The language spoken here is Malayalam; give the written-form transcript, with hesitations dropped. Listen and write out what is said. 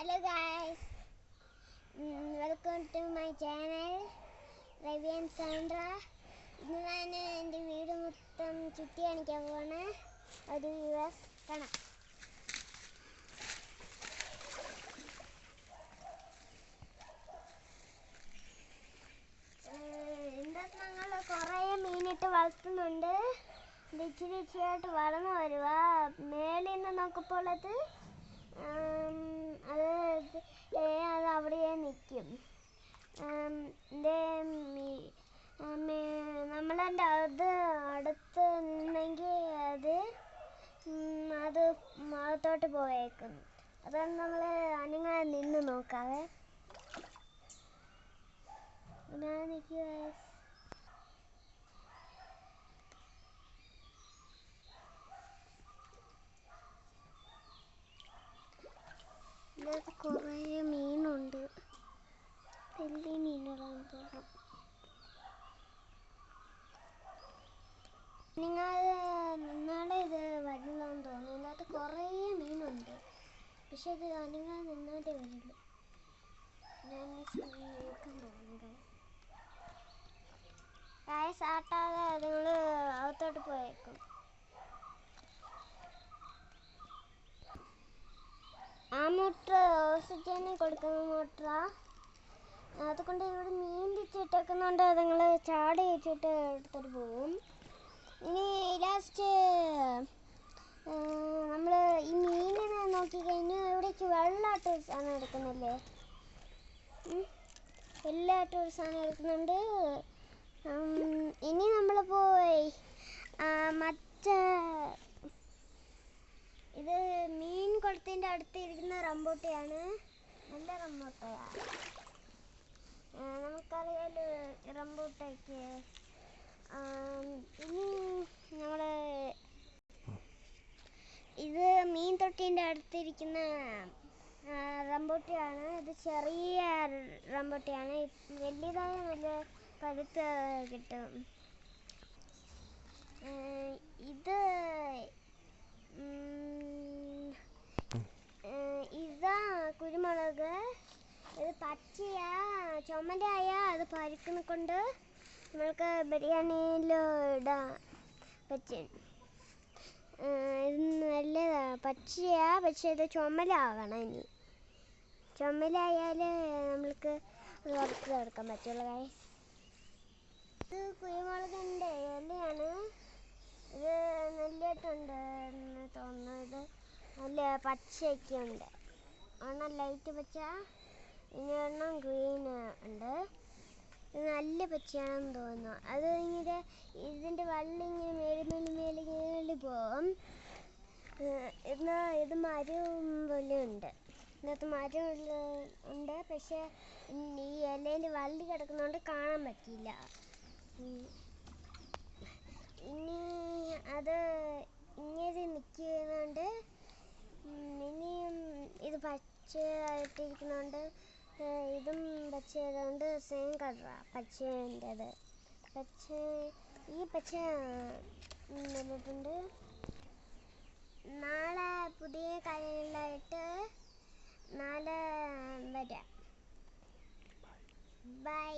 Hello guys, welcome to my channel Ravi and Sandra. ഇന്ന് ഞാൻ എൻ്റെ വീട് മൊത്തം ചുറ്റി കാണിക്കാൻ പോവാണ്. ഒരു വ്യൂവേഴ്സ് കാണാം. എന്താ ഞങ്ങൾ കുറേ മീനിട്ട് വളർത്തുന്നുണ്ട്. ഇത് ഇച്ചിരി ഇച്ചിരിയായിട്ട് വളർന്നു വരുക. മേളിൽ നിന്ന് നോക്കുമ്പോൾ അത് അവിടെ നിൽക്കും. നമ്മളതിൻ്റെ അത് അടുത്ത് നിന്നെങ്കിൽ അത് അകത്തോട്ട് പോയേക്കും. അതാണ് നമ്മൾ അനങ്ങാതെ നിന്ന് നോക്കാവേ. ഞാൻ നിൽക്കുക. ഇതിനകത്ത് കുറേ മീനുണ്ട്. വലിയ മീനുകളാണ് തോന്നുന്നു. നിങ്ങൾ നിന്നാടെ ഇത് വരില്ലെന്ന് തോന്നുന്നു. ഇതിനകത്ത് കുറേ മീനുണ്ട്. പക്ഷെ ഇത് നിങ്ങൾ നിന്നാട്ടേ വരുള്ളൂ. ഞാൻ നോക്കാൻ തോന്നുന്നു. കായസ് ആട്ടാതെ നിങ്ങൾ അകത്തോട്ട് പോയേക്കും. ആ മോട്ടർ ഓക്സിജന് കൊടുക്കുന്ന മോട്ടറാണ്. അതുകൊണ്ട് ഇവിടെ മീൻ തിരിച്ചിട്ടേക്കുന്നുണ്ട്. അതുങ്ങൾ ചാടി വെച്ചിട്ട് എടുത്തിട്ട് പോവും. ഇനി ലാസ്റ്റ് നമ്മൾ ഈ മീനിനെ നോക്കിക്കഴിഞ്ഞാൽ ഇവിടേക്ക് വെള്ള ടൂറിസാണ് എടുക്കുന്നില്ലേ. എല്ലാ ടൂറിസാണ് എടുക്കുന്നുണ്ട്. ഇനി നമ്മൾ പോയി മറ്റേ ഇത് മീൻ കുളത്തിൻ്റെ അടുത്ത് ഇരിക്കുന്ന റംബൂട്ടയാണ്. നല്ല റംബൂട്ടയാണ്. നമുക്കറിയാലോ റംബൂട്ടയ്ക്ക്. ഇനി നമ്മൾ ഇത് മീൻ തൊട്ടീൻ്റെ അടുത്തിരിക്കുന്ന റംബൂട്ടയാണ്. ഇത് ചെറിയ റംബൂട്ടയാണ്. വലിയതായ നല്ല പഴുത്ത് കിട്ടും. ഇതാ കുരുമുളക്. ഇത് പച്ചയാ ചുമലയായ അത് പരിക്കുന്ന കൊണ്ട് നമ്മൾക്ക് ബിരിയാണിയിൽ ഇടാൻ പറ്റും. ഇത് നല്ലതാ. പച്ചയാ, പക്ഷേ ഇത് ചുമലാകണം. ഇനി ചുമലായാൽ നമ്മൾക്ക് വറുത്തെടുക്കാൻ പറ്റുള്ളൂ. ഇത് കുരുമുളകിൻ്റെ ഇലയാണ്. ഇത് നല്ലതായിട്ടുണ്ട് എന്ന് തോന്നുന്നു. ഇത് നല്ല പച്ചയൊക്കെ ഉണ്ട്. ഒരെണ്ണം ലൈറ്റ് പച്ച, ഇനി ഒരെണ്ണം ഗ്രീൻ ഉണ്ട്. ഇത് നല്ല പച്ചയാണെന്ന് തോന്നുന്നു. അത് ഇങ്ങനെ ഇതിൻ്റെ വള്ളി ഇങ്ങനെ മേളിൽ പോകും. ഇത് മരം പോലെ ഉണ്ട്. ഇതിനകത്ത് മരം ഉണ്ട്. പക്ഷേ ഈ ഇലയിൽ വള്ളി കിടക്കുന്നതുകൊണ്ട് കാണാൻ പറ്റില്ല. ഇനി അത് ഇങ്ങനെ നിൽക്കുന്നുണ്ട്. ഇനിയും ഇത് പച്ചയായിട്ടിരിക്കുന്നുണ്ട്. ഇതും പച്ചയായതുകൊണ്ട് സെയിം കളറാണ് പച്ചേൻ്റെത്. ഈ പച്ച നിന്നിട്ടുണ്ട്. നാളെ പുതിയ കാര്യങ്ങളായിട്ട് നാളെ വരാം. ബൈ.